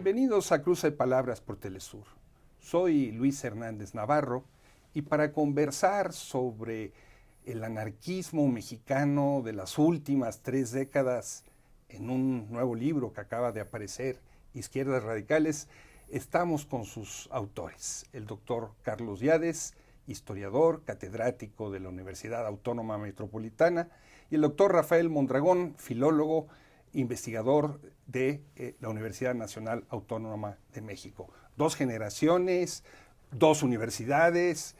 Bienvenidos a Cruce de Palabras por Telesur. Soy Luis Hernández Navarro y para conversar sobre el anarquismo mexicano de las últimas 3 décadas en un nuevo libro que acaba de aparecer, Izquierdas Radicales, estamos con sus autores, el doctor Carlos Yades, historiador, catedrático de la Universidad Autónoma Metropolitana, y el doctor Rafael Mondragón, filólogo, investigador de la Universidad Nacional Autónoma de México. 2 generaciones, 2 universidades,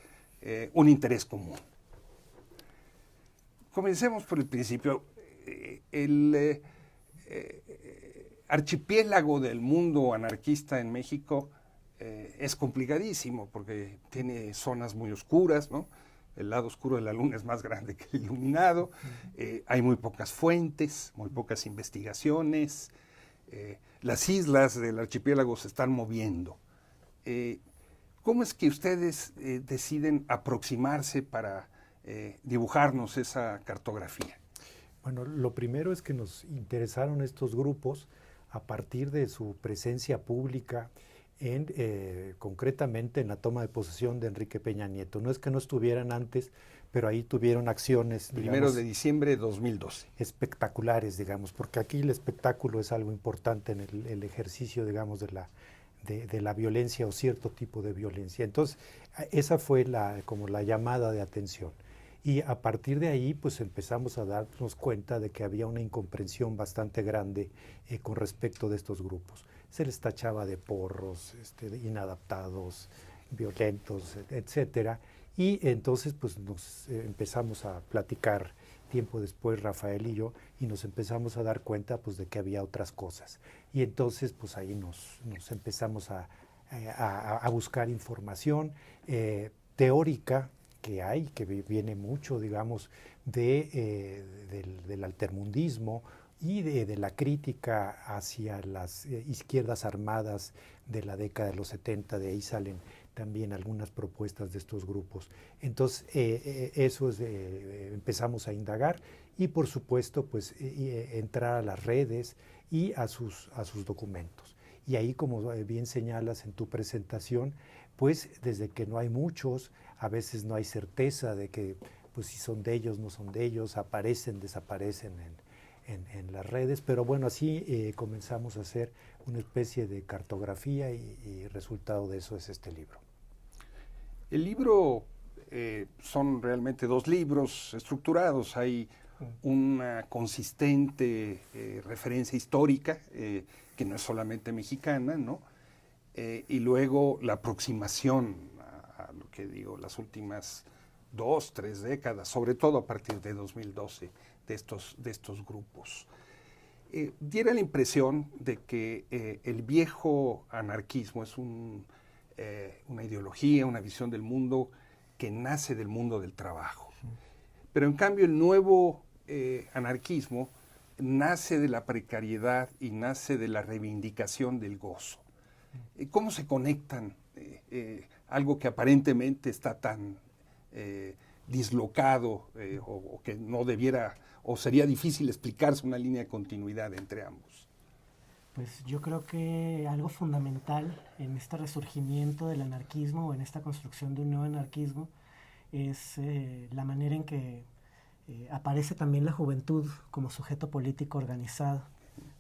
un interés común. Comencemos por el principio. El archipiélago del mundo anarquista en México es complicadísimo porque tiene zonas muy oscuras, ¿no? El lado oscuro de la luna es más grande que el iluminado, hay muy pocas fuentes, muy pocas investigaciones, las islas del archipiélago se están moviendo. ¿Cómo es que ustedes deciden aproximarse para dibujarnos esa cartografía? Bueno, lo primero es que nos interesaron estos grupos a partir de su presencia pública concretamente en la toma de posesión de Enrique Peña Nieto. No es que no estuvieran antes, pero ahí tuvieron acciones, Primero de diciembre de 2012. Espectaculares, digamos, porque aquí el espectáculo es algo importante en el ejercicio, digamos, de la violencia o cierto tipo de violencia. Entonces, esa fue como la llamada de atención. Y a partir de ahí, pues empezamos a darnos cuenta de que había una incomprensión bastante grande con respecto de estos grupos. Se les tachaba de porros, de inadaptados, violentos, etcétera. Y entonces, pues nos empezamos a platicar tiempo después, Rafael y yo, y nos empezamos a dar cuenta, pues, de que había otras cosas. Y entonces, pues ahí nos empezamos a buscar información teórica, que viene mucho, digamos, del altermundismo y de la crítica hacia las izquierdas armadas de la década de los 70, de ahí salen también algunas propuestas de estos grupos. Entonces, eso es, empezamos a indagar y, por supuesto, pues entrar a las redes y a sus documentos. Y ahí, como bien señalas en tu presentación, pues desde que no hay muchos, a veces no hay certeza de que pues si son de ellos, no son de ellos, aparecen, desaparecen en las redes, pero bueno, así comenzamos a hacer una especie de cartografía y resultado de eso es este libro. El libro son realmente 2 libros estructurados, hay una consistente referencia histórica, que no es solamente mexicana, ¿no? Y luego la aproximación a lo que digo, las últimas 2, 3 décadas, sobre todo a partir de 2012, de estos grupos. Diera la impresión de que el viejo anarquismo es una ideología, una visión del mundo que nace del mundo del trabajo. Pero en cambio el nuevo anarquismo nace de la precariedad y nace de la reivindicación del gozo. ¿Cómo se conectan algo que aparentemente está tan dislocado o que no debiera, o sería difícil explicarse una línea de continuidad entre ambos? Pues yo creo que algo fundamental en este resurgimiento del anarquismo o en esta construcción de un nuevo anarquismo es la manera en que aparece también la juventud como sujeto político organizado.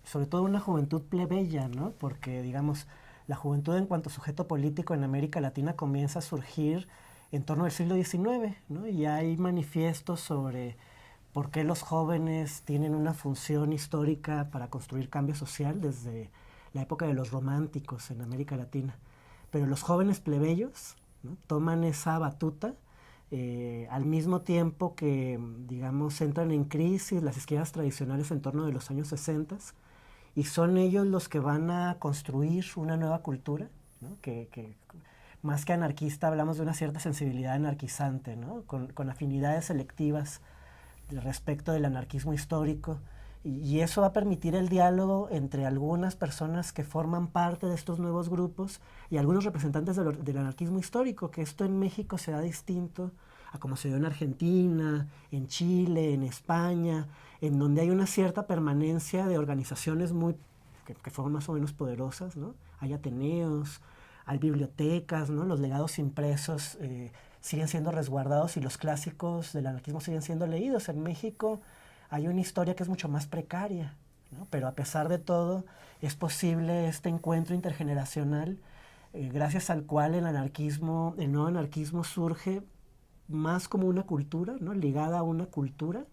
Sobre todo una juventud plebeya, ¿no? Porque, digamos, la juventud en cuanto a sujeto político en América Latina comienza a surgir en torno al siglo XIX, ¿no? Y hay manifiestos sobre por qué los jóvenes tienen una función histórica para construir cambio social desde la época de los románticos en América Latina. Pero los jóvenes plebeyos, ¿no?, toman esa batuta al mismo tiempo que, digamos, entran en crisis las izquierdas tradicionales en torno de los años 60, y son ellos los que van a construir una nueva cultura, ¿no? que más que anarquista hablamos de una cierta sensibilidad anarquizante, ¿no? con afinidades selectivas respecto del anarquismo histórico, y eso va a permitir el diálogo entre algunas personas que forman parte de estos nuevos grupos y algunos representantes del anarquismo histórico, que esto en México se da distinto a como se dio en Argentina, en Chile, en España, en donde hay una cierta permanencia de organizaciones que fueron más o menos poderosas, ¿no?, hay ateneos, hay bibliotecas, ¿no? Los legados impresos siguen siendo resguardados y los clásicos del anarquismo siguen siendo leídos. En México hay una historia que es mucho más precaria, ¿no? Pero a pesar de todo es posible este encuentro intergeneracional gracias al cual el nuevo anarquismo surge más como una cultura, ¿no? Ligada a una cultura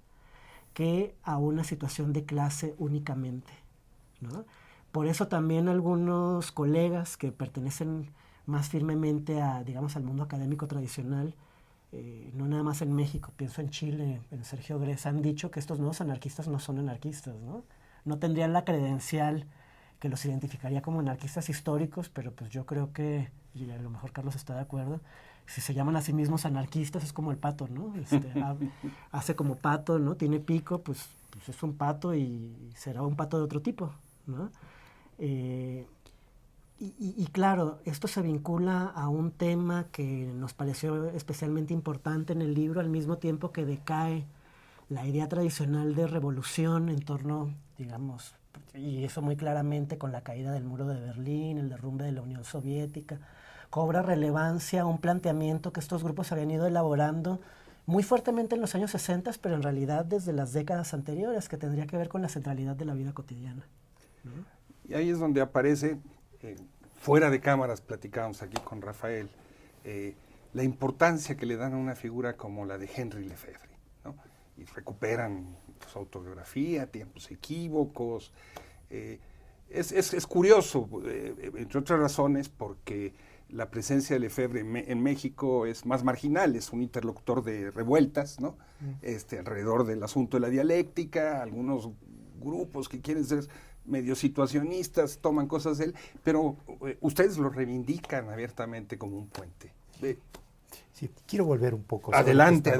que a una situación de clase únicamente, ¿no? Por eso también algunos colegas que pertenecen más firmemente digamos, al mundo académico tradicional, no nada más en México, pienso en Chile, en Sergio Gres, han dicho que estos nuevos anarquistas no son anarquistas, ¿no? No tendrían la credencial que los identificaría como anarquistas históricos, pero pues yo creo que, y a lo mejor Carlos está de acuerdo, si se llaman a sí mismos anarquistas es como el pato, ¿no? Hace como pato, ¿no? Tiene pico, pues es un pato y será un pato de otro tipo, ¿no? Y claro, esto se vincula a un tema que nos pareció especialmente importante en el libro, al mismo tiempo que decae la idea tradicional de revolución en torno, digamos, y eso muy claramente con la caída del muro de Berlín, el derrumbe de la Unión Soviética, cobra relevancia un planteamiento que estos grupos habían ido elaborando muy fuertemente en los años 60, pero en realidad desde las décadas anteriores, que tendría que ver con la centralidad de la vida cotidiana, ¿no? Y ahí es donde aparece, fuera de cámaras platicábamos aquí con Rafael, la importancia que le dan a una figura como la de Henry Lefebvre, ¿no? Y recuperan su autobiografía, Tiempos equívocos. Es curioso, entre otras razones, porque la presencia de Lefebvre en México es más marginal, es un interlocutor de revueltas, ¿no? Alrededor del asunto de la dialéctica, algunos grupos que quieren ser medio situacionistas toman cosas de él, pero ustedes lo reivindican abiertamente como un puente. Sí, quiero volver un poco. Adelante.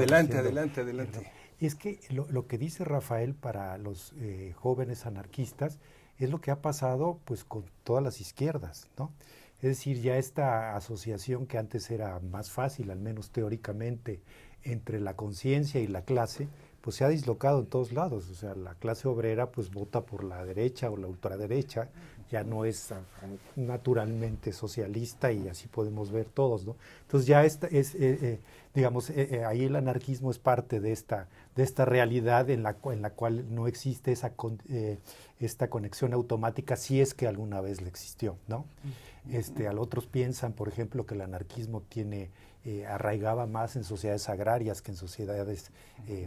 Es que lo que dice Rafael para los jóvenes anarquistas es lo que ha pasado pues con todas las izquierdas, ¿no? Es decir, ya esta asociación que antes era más fácil, al menos teóricamente, entre la conciencia y la clase, pues se ha dislocado en todos lados. O sea, la clase obrera pues vota por la derecha o la ultraderecha, ya no es naturalmente socialista y así podemos ver todos, ¿no? Entonces ya ahí el anarquismo es parte de esta realidad en la cual no existe esta conexión automática, si es que alguna vez le existió, ¿no? Otros piensan, por ejemplo, que el anarquismo arraigaba más en sociedades agrarias que en sociedades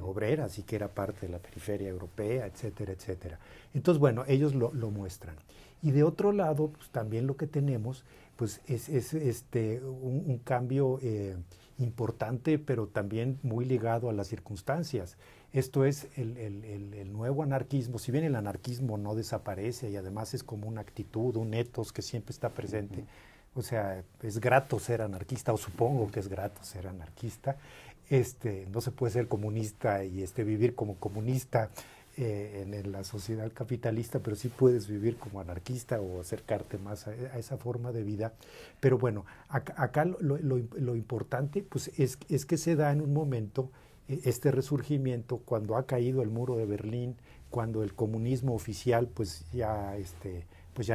obreras y que era parte de la periferia europea, etcétera, etcétera. Entonces, bueno, ellos lo muestran. Y de otro lado, pues, también lo que tenemos pues, es un cambio importante, pero también muy ligado a las circunstancias. Esto es el nuevo anarquismo. Si bien el anarquismo no desaparece y además es como una actitud, un ethos que siempre está presente, o sea, es grato ser anarquista, o supongo que es grato ser anarquista. No se puede ser comunista y vivir como comunista en la sociedad capitalista, pero sí puedes vivir como anarquista o acercarte más a esa forma de vida. Pero bueno, acá lo importante pues, es que se da en un momento este resurgimiento cuando ha caído el muro de Berlín, cuando el comunismo oficial pues ya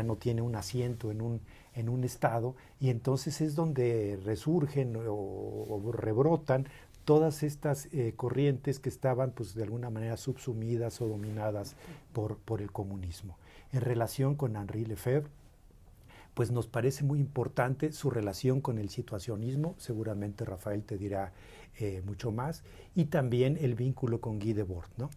no tiene un asiento en un estado, y entonces es donde resurgen o rebrotan todas estas corrientes que estaban pues de alguna manera subsumidas o dominadas por el comunismo. En relación con Henri Lefebvre, pues nos parece muy importante su relación con el situacionismo, seguramente Rafael te dirá mucho más, y también el vínculo con Guy Debord, ¿no?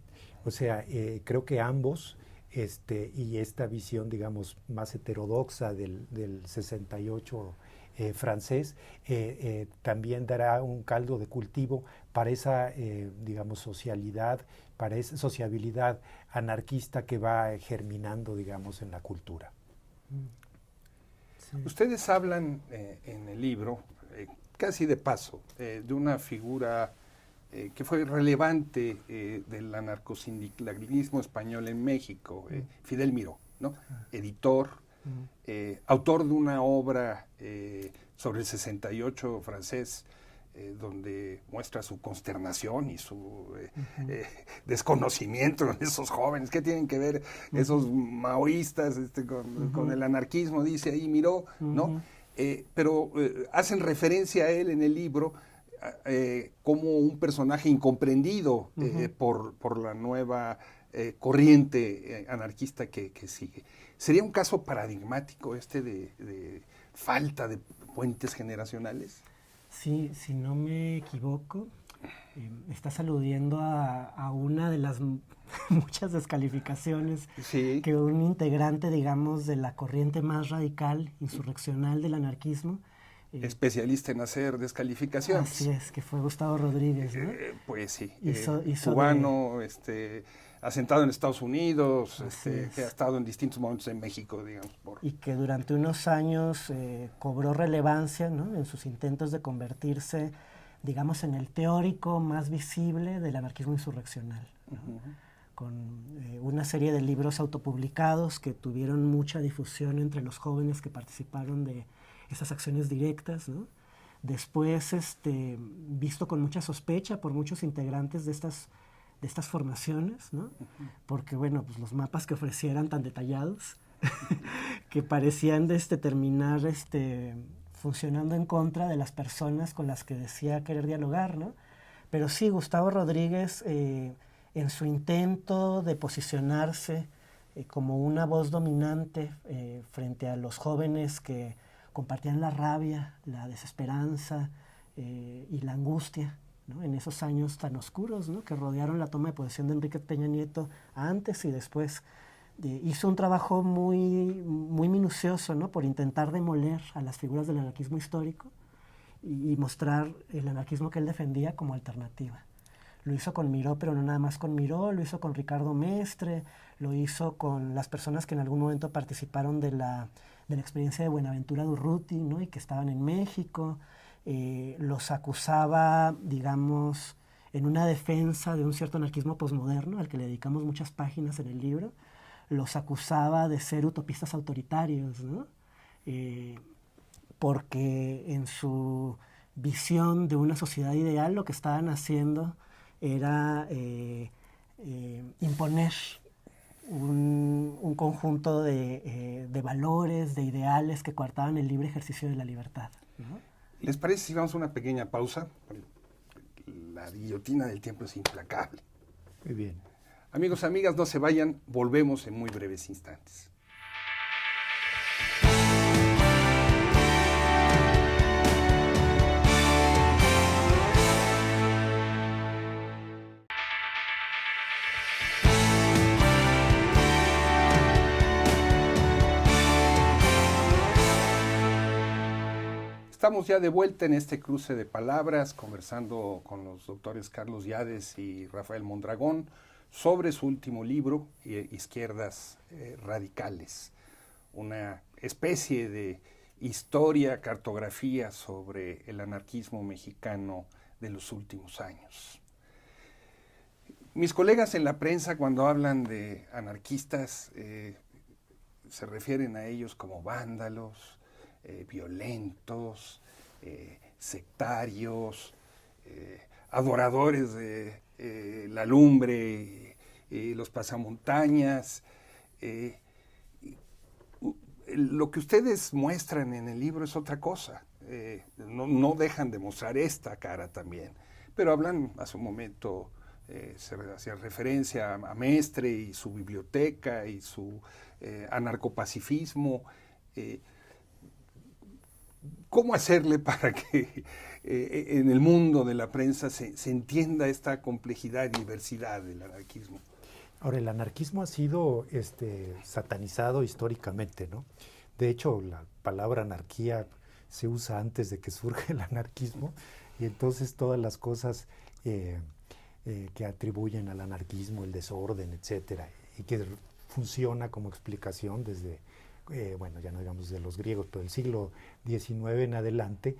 O sea, creo que ambos, y esta visión, digamos, más heterodoxa del 68 francés, también dará un caldo de cultivo para esa, digamos, para esa sociabilidad anarquista que va germinando, digamos, en la cultura. Sí. Ustedes hablan en el libro, casi de paso, de una figura que fue relevante del anarcosindicalismo español en México, Fidel Miró, ¿no? Editor, autor de una obra sobre el 68 francés donde muestra su consternación y su desconocimiento de esos jóvenes. ¿Qué tienen que ver esos maoístas con el anarquismo? Dice ahí Miró, ¿no? Pero hacen referencia a él en el libro como un personaje incomprendido por la nueva corriente anarquista que sigue. ¿Sería un caso paradigmático de falta de puentes generacionales? Sí, si no me equivoco, estás aludiendo a una de las muchas descalificaciones que un integrante, digamos, de la corriente más radical, insurreccional del anarquismo. Especialista en hacer descalificaciones. Así es, que fue Gustavo Rodríguez, ¿no? Pues sí, hizo cubano, asentado en Estados Unidos, que ha estado en distintos momentos en México, digamos. Y que durante unos años cobró relevancia, ¿no?, en sus intentos de convertirse, digamos, en el teórico más visible del anarquismo insurreccional, ¿no? Con una serie de libros autopublicados que tuvieron mucha difusión entre los jóvenes que participaron de esas acciones directas, ¿no? Después, visto con mucha sospecha por muchos integrantes de estas formaciones, ¿no? Porque, bueno, pues los mapas que ofrecía eran tan detallados que parecían terminar funcionando en contra de las personas con las que decía querer dialogar, ¿no? Pero sí, Gustavo Rodríguez, en su intento de posicionarse como una voz dominante frente a los jóvenes que compartían la rabia, la desesperanza y la angustia, ¿no?, en esos años tan oscuros, ¿no?, que rodearon la toma de posesión de Enrique Peña Nieto antes y después. Hizo un trabajo muy, muy minucioso, ¿no?, por intentar demoler a las figuras del anarquismo histórico y mostrar el anarquismo que él defendía como alternativa. Lo hizo con Miró, pero no nada más con Miró, lo hizo con Ricardo Mestre, lo hizo con las personas que en algún momento participaron de la experiencia de Buenaventura Durruti, ¿no?, y que estaban en México. Los acusaba, digamos, en una defensa de un cierto anarquismo posmoderno, al que le dedicamos muchas páginas en el libro. Los acusaba de ser utopistas autoritarios, ¿no? Porque en su visión de una sociedad ideal lo que estaban haciendo era imponer un conjunto de valores, de ideales que coartaban el libre ejercicio de la libertad, ¿no? ¿Les parece si vamos a una pequeña pausa? La guillotina del tiempo es implacable. Muy bien. Amigos, amigas, no se vayan, volvemos en muy breves instantes. Estamos ya de vuelta en este cruce de palabras, conversando con los doctores Carlos Yades y Rafael Mondragón sobre su último libro, Izquierdas Radicales, una especie de historia, cartografía sobre el anarquismo mexicano de los últimos años. Mis colegas en la prensa, cuando hablan de anarquistas, se refieren a ellos como vándalos, violentos, sectarios, adoradores de la lumbre y los pasamontañas. Lo que ustedes muestran en el libro es otra cosa. No dejan de mostrar esta cara también, pero hablan hace un momento, se hacía referencia a Mestre y su biblioteca y su anarcopacifismo. ¿Cómo hacerle para que en el mundo de la prensa se entienda esta complejidad y diversidad del anarquismo? Ahora, el anarquismo ha sido satanizado históricamente, ¿no? De hecho, la palabra anarquía se usa antes de que surja el anarquismo, y entonces todas las cosas que atribuyen al anarquismo, el desorden, etcétera, y que funciona como explicación desde bueno, ya no digamos de los griegos, pero del siglo XIX en adelante,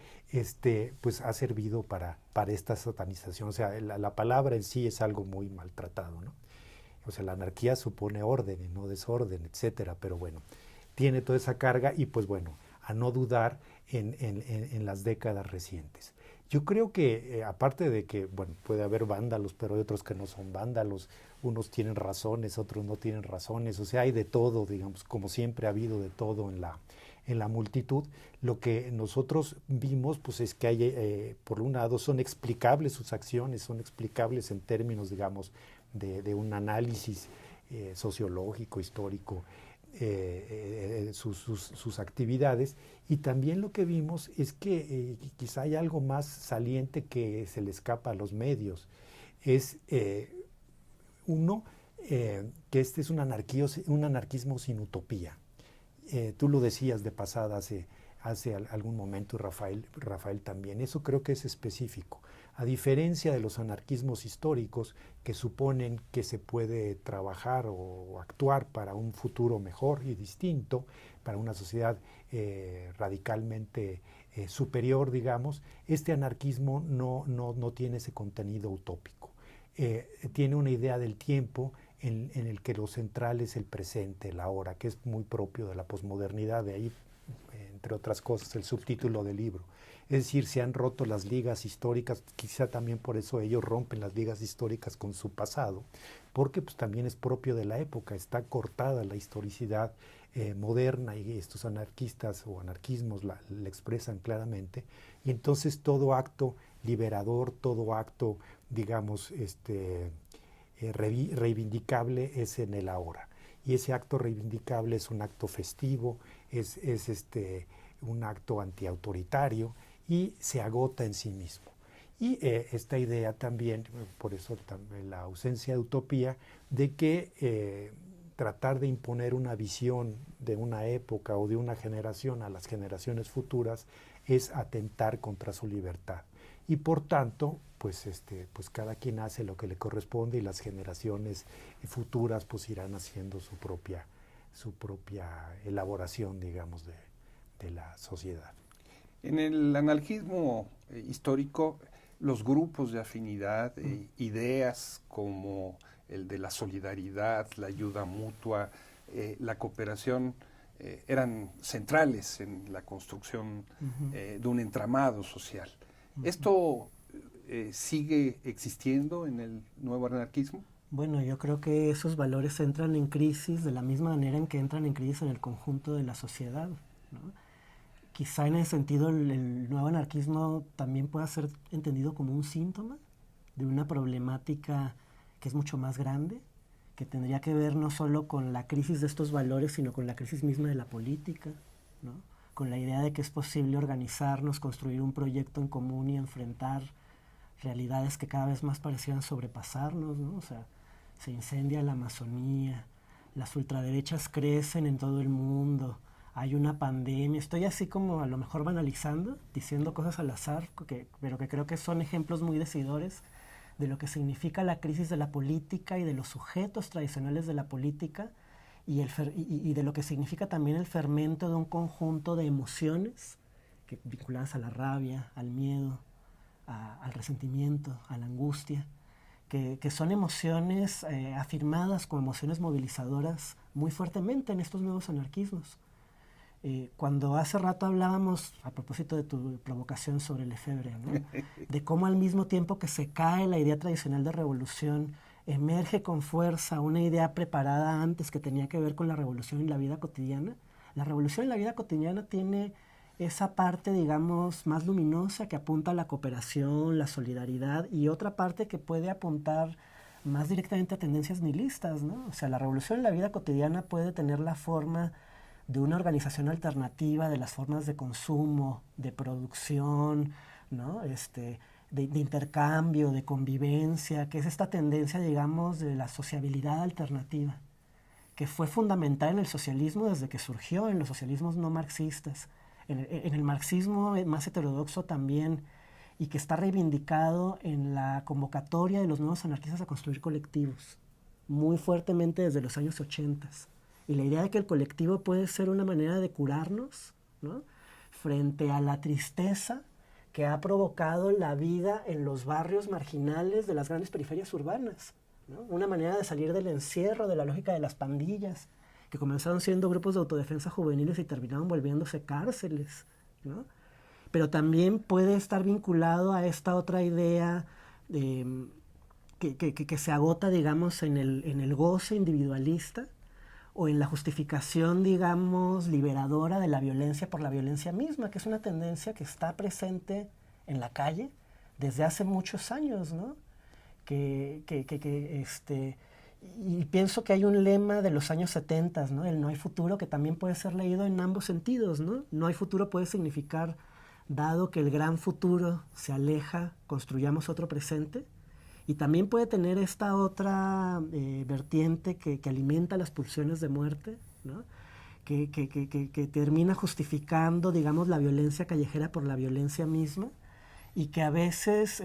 pues ha servido para esta satanización. O sea, la palabra en sí es algo muy maltratado, ¿no? O sea, la anarquía supone orden y no desorden, etcétera, pero bueno, tiene toda esa carga y pues bueno, a no dudar en las décadas recientes. Yo creo que, aparte de que, bueno, puede haber vándalos, pero hay otros que no son vándalos, unos tienen razones, otros no tienen razones, o sea, hay de todo, digamos, como siempre ha habido de todo en la multitud. Lo que nosotros vimos, pues es que hay, por un lado, son explicables sus acciones, son explicables en términos, digamos, de un análisis sociológico, histórico, sus actividades, y también lo que vimos es que quizá hay algo más saliente que se le escapa a los medios. Es uno, que este es un anarquismo sin utopía. Tú lo decías de pasada hace algún momento, y Rafael también. Eso creo que es específico. A diferencia de los anarquismos históricos que suponen que se puede trabajar o actuar para un futuro mejor y distinto, para una sociedad radicalmente superior, digamos, este anarquismo no tiene ese contenido utópico. Tiene una idea del tiempo en el que lo central es el presente, el ahora, que es muy propio de la posmodernidad, de ahí, entre otras cosas, el subtítulo del libro. Es decir, se han roto las ligas históricas, quizá también por eso ellos rompen las ligas históricas con su pasado, porque pues también es propio de la época, está cortada la historicidad moderna, y estos anarquistas o anarquismos la expresan claramente, y entonces todo acto liberador, todo acto, digamos, reivindicable es en el ahora. Y ese acto reivindicable es un acto festivo, es un acto antiautoritario, y se agota en sí mismo. Y esta idea también, por eso también la ausencia de utopía, de que tratar de imponer una visión de una época o de una generación a las generaciones futuras es atentar contra su libertad. Y por tanto, pues cada quien hace lo que le corresponde, y las generaciones futuras pues irán haciendo su propia elaboración, digamos, de la sociedad. En el anarquismo histórico, los grupos de afinidad, ideas como el de la solidaridad, la ayuda mutua, la cooperación, eran centrales en la construcción de un entramado social. ¿Esto sigue existiendo en el nuevo anarquismo? Bueno, yo creo que esos valores entran en crisis de la misma manera en que entran en crisis en el conjunto de la sociedad, ¿no? Quizá en ese sentido el nuevo anarquismo también pueda ser entendido como un síntoma de una problemática que es mucho más grande, que tendría que ver no solo con la crisis de estos valores, sino con la crisis misma de la política, ¿no? Con la idea de que es posible organizarnos, construir un proyecto en común y enfrentar realidades que cada vez más parecieran sobrepasarnos, ¿no? O sea, se incendia la Amazonía, las ultraderechas crecen en todo el mundo, hay una pandemia. Estoy así como a lo mejor banalizando, diciendo cosas al azar, pero que creo que son ejemplos muy decidores de lo que significa la crisis de la política y de los sujetos tradicionales de la política, y de lo que significa también el fermento de un conjunto de emociones vinculadas a la rabia, al miedo, al resentimiento, a la angustia, que son emociones afirmadas como emociones movilizadoras muy fuertemente en estos nuevos anarquismos. Cuando hace rato hablábamos, a propósito de tu provocación sobre Lefebvre, ¿no? De cómo al mismo tiempo que se cae la idea tradicional de revolución, emerge con fuerza una idea preparada antes que tenía que ver con la revolución en la vida cotidiana. La revolución en la vida cotidiana tiene esa parte, digamos, más luminosa que apunta a la cooperación, la solidaridad, y otra parte que puede apuntar más directamente a tendencias nihilistas, ¿no? O sea, la revolución en la vida cotidiana puede tener la forma de una organización alternativa de las formas de consumo, de producción, ¿no? De intercambio, de convivencia, que es esta tendencia, digamos, de la sociabilidad alternativa, que fue fundamental en el socialismo desde que surgió, en los socialismos no marxistas, en el marxismo más heterodoxo también, y que está reivindicado en la convocatoria de los nuevos anarquistas a construir colectivos, muy fuertemente desde los años 80. Y la idea de que el colectivo puede ser una manera de curarnos, ¿no? Frente a la tristeza que ha provocado la vida en los barrios marginales de las grandes periferias urbanas, ¿no? Una manera de salir del encierro, de la lógica de las pandillas, que comenzaron siendo grupos de autodefensa juveniles y terminaron volviéndose cárceles, ¿no? pero también puede estar vinculado a esta otra idea que se agota, digamos, en el goce individualista o en la justificación, digamos, liberadora de la violencia por la violencia misma, que es una tendencia que está presente en la calle desde hace muchos años, ¿no? Y pienso que hay un lema de los años 70, ¿no? El no hay futuro, que también puede ser leído en ambos sentidos, ¿no? No hay futuro puede significar, dado que el gran futuro se aleja, construyamos otro presente. Y también puede tener esta otra vertiente que alimenta las pulsiones de muerte, ¿no? Que termina justificando, digamos, la violencia callejera por la violencia misma, y que a veces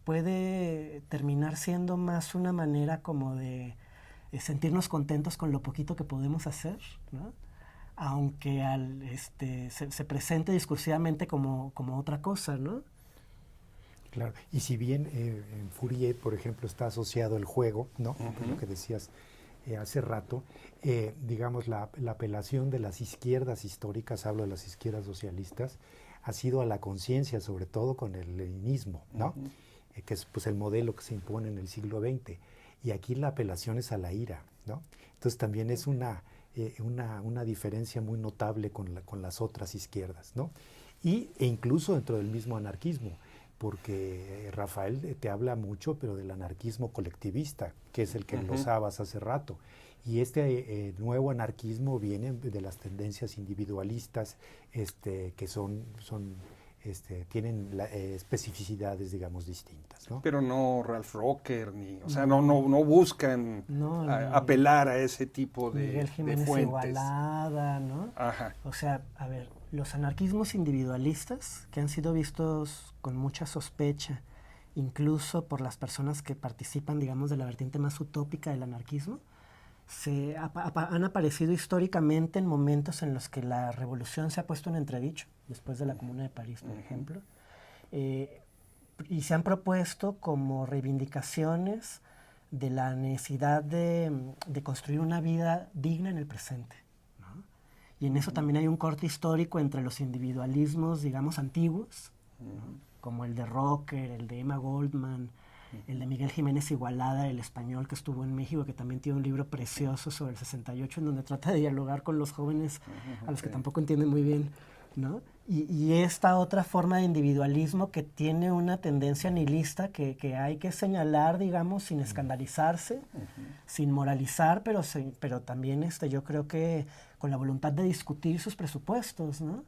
puede terminar siendo más una manera como de sentirnos contentos con lo poquito que podemos hacer, ¿no? Aunque se presente discursivamente como otra cosa, ¿no? Claro, y si bien en Fourier, por ejemplo, está asociado el juego, ¿no? Lo que decías hace rato, digamos, la apelación de las izquierdas históricas, hablo de las izquierdas socialistas, ha sido a la conciencia, sobre todo con el leninismo, ¿no? Que es pues el modelo que se impone en el siglo XX. Y aquí la apelación es a la ira, ¿no? Entonces también es una diferencia muy notable con las otras izquierdas, ¿no? E incluso dentro del mismo anarquismo, porque Rafael te habla mucho, pero del anarquismo colectivista, que es el que glosabas hace rato. Y este nuevo anarquismo viene de las tendencias individualistas, que tienen especificidades, digamos, distintas, ¿no? Pero no Ralph Rocker, o sea, no buscan apelar a ese tipo de Miguel Jiménez fuentes. Igualada, ¿no? Ajá. O sea, a ver, los anarquismos individualistas, que han sido vistos con mucha sospecha, incluso por las personas que participan, digamos, de la vertiente más utópica del anarquismo, han aparecido históricamente en momentos en los que la revolución se ha puesto en entredicho, después de la Comuna de París, por ejemplo, y se han propuesto como reivindicaciones de la necesidad de construir una vida digna en el presente, ¿no? Y en eso también hay un corte histórico entre los individualismos, digamos, antiguos, ¿no? Como el de Rocker, el de Emma Goldman, el de Miguel Jiménez Igualada, el español que estuvo en México, que también tiene un libro precioso sobre el 68, en donde trata de dialogar con los jóvenes a los que tampoco entienden muy bien, ¿no? Y esta otra forma de individualismo que tiene una tendencia nihilista que hay que señalar, digamos, sin escandalizarse, sin moralizar, pero también yo creo que con la voluntad de discutir sus presupuestos, ¿no?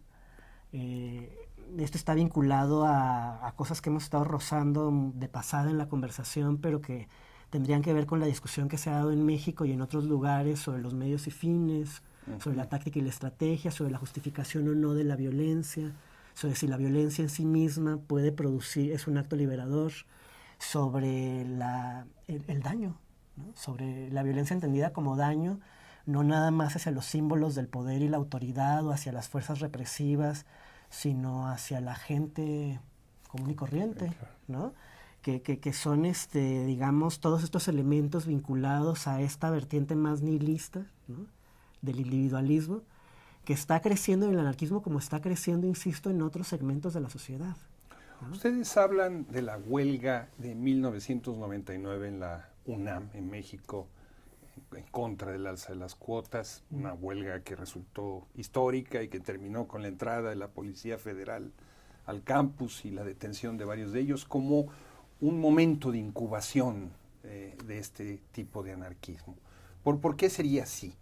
Esto está vinculado a cosas que hemos estado rozando de pasada en la conversación, pero que tendrían que ver con la discusión que se ha dado en México y en otros lugares sobre los medios y fines, sobre la táctica y la estrategia, sobre la justificación o no de la violencia, sobre si la violencia en sí misma puede producir, es un acto liberador, sobre el daño, ¿no? Sobre la violencia entendida como daño, no nada más hacia los símbolos del poder y la autoridad o hacia las fuerzas represivas, sino hacia la gente común y corriente, ¿no? Que son, digamos, todos estos elementos vinculados a esta vertiente más nihilista, ¿no? Del individualismo, que está creciendo en el anarquismo como está creciendo, insisto, en otros segmentos de la sociedad, ¿no? Ustedes hablan de la huelga de 1999 en la UNAM, en México, en contra del alza de las cuotas, una huelga que resultó histórica y que terminó con la entrada de la Policía Federal al campus y la detención de varios de ellos, como un momento de incubación de este tipo de anarquismo. ¿Por qué sería así?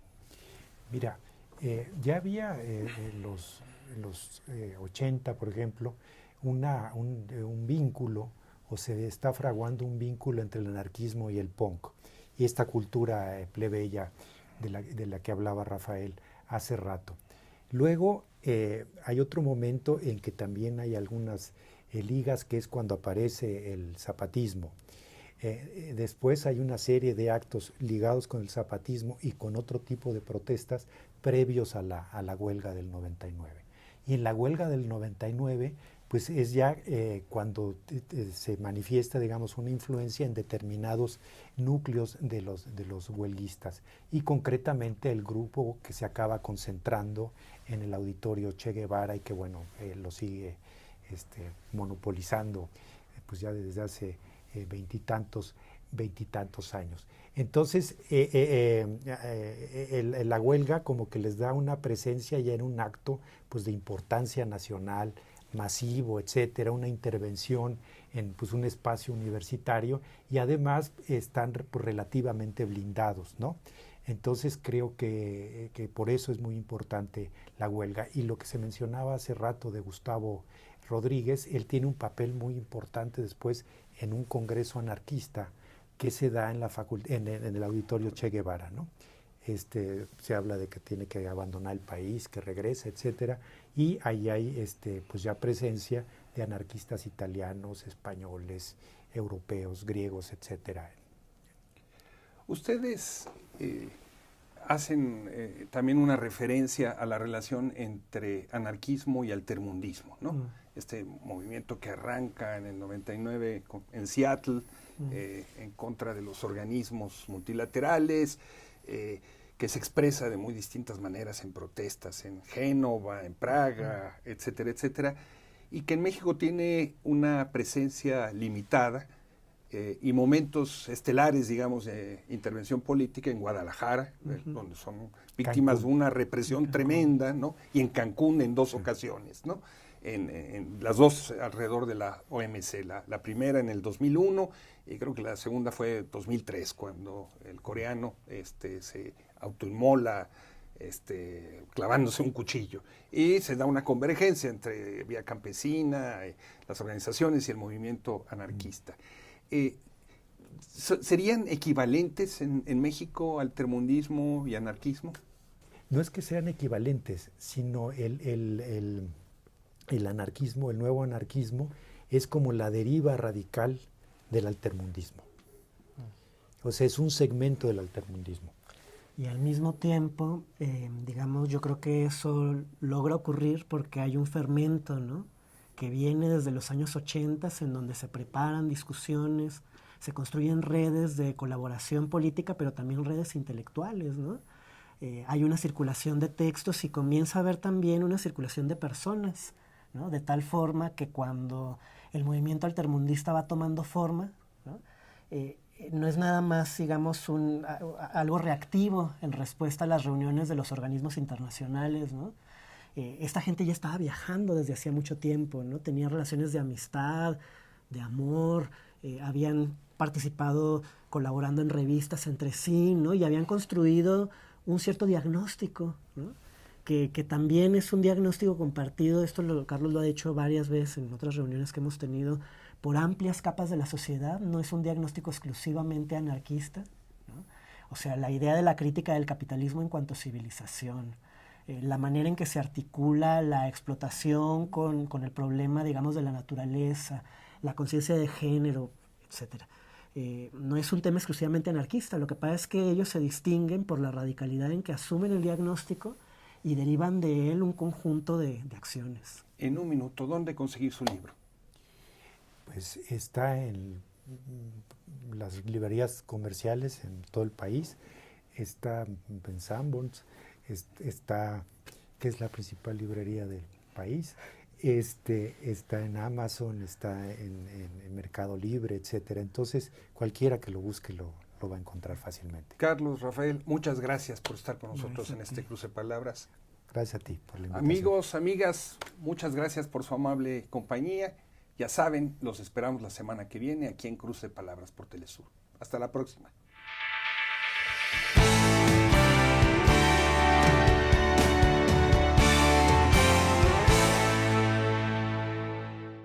Mira, ya había en los 80, por ejemplo, un vínculo, o se está fraguando un vínculo entre el anarquismo y el punk, y esta cultura plebeya de la que hablaba Rafael hace rato. Luego hay otro momento en que también hay algunas ligas, que es cuando aparece el zapatismo. Después hay una serie de actos ligados con el zapatismo y con otro tipo de protestas previos a la huelga del 99. Y en la huelga del 99, pues es ya cuando se manifiesta, digamos, una influencia en determinados núcleos de los huelguistas, y concretamente el grupo que se acaba concentrando en el auditorio Che Guevara y que, bueno, lo sigue monopolizando pues ya desde hace veintitantos años. Entonces, la huelga como que les da una presencia ya en un acto pues, de importancia nacional, masivo, etcétera, una intervención en pues, un espacio universitario y además están pues, relativamente blindados, ¿no? Entonces creo que por eso es muy importante la huelga. Y lo que se mencionaba hace rato de Gustavo Rodríguez, él tiene un papel muy importante después en un congreso anarquista que se da en el auditorio Che Guevara, ¿no? Se habla de que tiene que abandonar el país, que regrese, etcétera, y ahí hay pues ya presencia de anarquistas italianos, españoles, europeos, griegos, etcétera. Ustedes hacen también una referencia a la relación entre anarquismo y altermundismo, ¿no? Este movimiento que arranca en el 99 en Seattle, en contra de los organismos multilaterales, que se expresa de muy distintas maneras en protestas en Génova, en Praga, etcétera, etcétera, y que en México tiene una presencia limitada y momentos estelares, digamos, de intervención política en Guadalajara, donde son víctimas de una represión tremenda, ¿no? Y en Cancún en 2 ocasiones, ¿no? En las 2 alrededor de la OMC, la primera en el 2001 y creo que la segunda fue 2003, cuando el coreano se autoinmola clavándose un cuchillo. Y se da una convergencia entre Vía Campesina, las organizaciones y el movimiento anarquista. ¿Serían equivalentes en México altermundismo y anarquismo? No es que sean equivalentes, sino el anarquismo, el nuevo anarquismo, es como la deriva radical del altermundismo. O sea, es un segmento del altermundismo. Y al mismo tiempo, digamos, yo creo que eso logra ocurrir porque hay un fermento, ¿no?, que viene desde los años 80, en donde se preparan discusiones, se construyen redes de colaboración política, pero también redes intelectuales, ¿no? Hay una circulación de textos y comienza a haber también una circulación de personas, ¿no? De tal forma que cuando el movimiento altermundista va tomando forma, ¿no? No es nada más, digamos, algo reactivo en respuesta a las reuniones de los organismos internacionales, ¿no? Esta gente ya estaba viajando desde hacía mucho tiempo, ¿no? Tenía relaciones de amistad, de amor, habían participado colaborando en revistas entre sí, ¿no? Y habían construido un cierto diagnóstico, ¿no? Que también es un diagnóstico compartido, Carlos lo ha dicho varias veces en otras reuniones que hemos tenido, por amplias capas de la sociedad, no es un diagnóstico exclusivamente anarquista, ¿no? O sea, la idea de la crítica del capitalismo en cuanto a civilización, la manera en que se articula la explotación con el problema, digamos, de la naturaleza, la conciencia de género, etc. No es un tema exclusivamente anarquista, lo que pasa es que ellos se distinguen por la radicalidad en que asumen el diagnóstico y derivan de él un conjunto de acciones. En un minuto, ¿dónde conseguir su libro? Pues está en las librerías comerciales en todo el país, está en Sanborns, está, que es la principal librería del país, está en Amazon, está en Mercado Libre, etcétera. Entonces, cualquiera que lo busque lo va a encontrar fácilmente. Carlos, Rafael, muchas gracias por estar con nosotros en este Cruce de Palabras. Gracias a ti por la invitación. Amigos, amigas, muchas gracias por su amable compañía. Ya saben, los esperamos la semana que viene aquí en Cruce de Palabras por Telesur. Hasta la próxima.